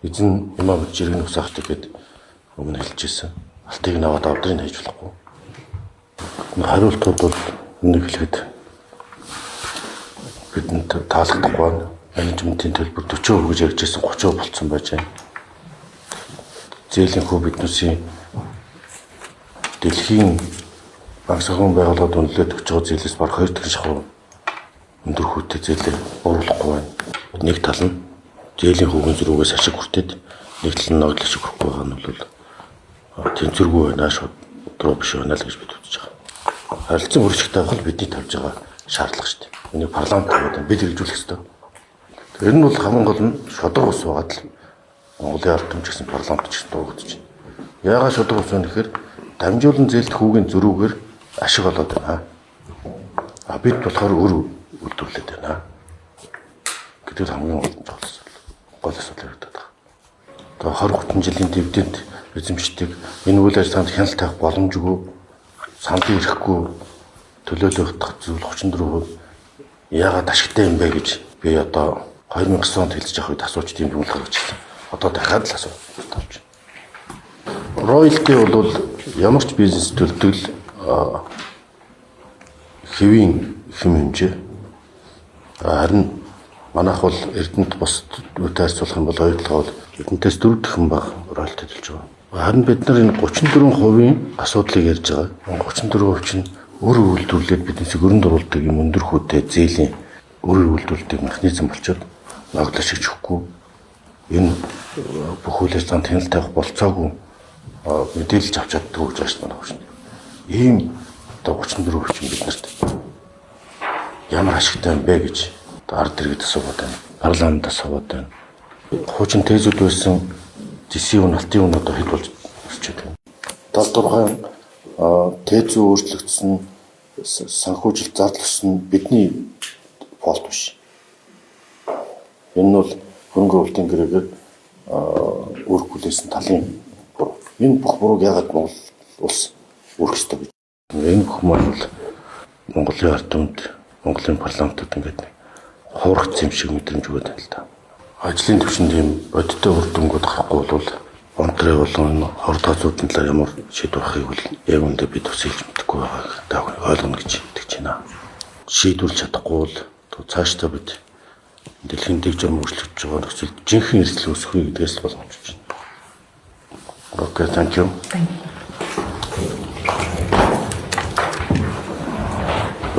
Эзэн ямаа жиргэн усаахтай гэд өмнө хэлжсэн. Алтыг наваад авдрыг хайж болохгүй. Хариултууд бол нэг хэлэхэд бидэнд таалагдахгүй байна. Менежментийн төлбөр 40% гэж ярьжсэн 30% болцсон байж байна. Зээлийн хүү биднээсийн дэлхийн банк санхүүгийн байгууллагад үнэлээд өгч байгаа зээлээс бараг 2 дахин шахуу өндөр хүүтэй зээлээ оруулахгүй байна. Нэг тал нь зээлийн хүүгийн зөрүүгээс ашиг хүртээд нэг тал нь ногдол ашиг хүрэхгүй байгаа нь бол тэнцвэргүй байна шууд өдрөө биш байна л гэж бид үзэж байгаа. Харилцан хөршигтэй байх нь бидний тавьж байгаа шаардлага шүү дээ. Энийг парламент тавьдаг бид хэрэгжүүлэх ёстой. Тэр нь бол хамгийн гол нь шудраг ус байгаад л Монголын ард түмч гэсэн парламент ч дуугдож байна. Яагаад шудраг ус вэ гэхээр дамжуулан зээлт хүүгийн зөрүүгээр ашиг олоод байна. Бид болохоор өр үйлдвэрлээд байна. Гэдэг хамгийн гол асуудал яригдаад байна. Одоо 20-30 жилийн дивиденд эзэмшдэг энэ үйл ажиллагаанд хяналт тавих боломжгүй санал ирэхгүй төлөөлөх зүйл 34% яагаад ашигтай юм бэ гэж би одоо 2009 онд хэлж явах үед асууж тийм юм гаргаж ирсэн. Одоо дахиад л асууж тавьж байна. Роялти бол ямар ч бизнес төлөвлөл хэвийн хэмжээ. Харин манайх бол Эрдэнэт бусад үүтэй харьцуулах юм бол ойдлогоо бол Эрдэнэтээс 4 дахин бага роялти төлж байгаа. Харин бид нар энэ 34% асуудлыг ярьж байгаа. 34% чинь өр үйлдвэрлэлд биднээс өрөнд оруулдаг юм өндөр хүүтэй зээлийн өр үйлдвэрлэдэг механизм болчиход ногдол шиг өгөхгүй. Энэ бүх үйл ажиллагаанд хяналт тавих болцоогүй мэдээлж авч чаддаг гэж байна шүү дээ. Ийм одоо 34% чинь биднэрт ямар ашигтай юм бэ гэж ард иргэд асууад байна. Парламент асууад байна. Хуучин тезүүд байсан ЖСУ налтын үн одоо хэд болж өсчээд байна. Талдурхан тез өөрчлөгдсөн санхүүжилт зарласан бидний фолт биш. Энэ нь бол хөнгө өвлтийн гэрээгээр өөргүүлсэн талын буруу. Энэ бүх бурууг яагаад Монгол улс өөрөх ёстой гэж. Энэ бүх маань бол Монголын ард түмэнд Монголын парламентууд ингээд хуурах юм шиг мэдрэмж өгöd байна л да. Ажлын түвшинд ийм бодиттой үр дүнгууд гарахгүй бол онтрой болон хорд газруудын талаар ямар шийдвэр гаргахыг бол яг үндэ бид бас хэлж мэдэхгүй байгааг та ойлгоно гэж итгэж байна. Шийдвэрлэж чадахгүй бол цаашдаа бид дэлхийн дэг журам өөрчлөгдөж байгаа нөхцөлд жинхэнэ эрсдэл үүсэхгүй гэдгээс л боломжтой байна. Okay, thank you.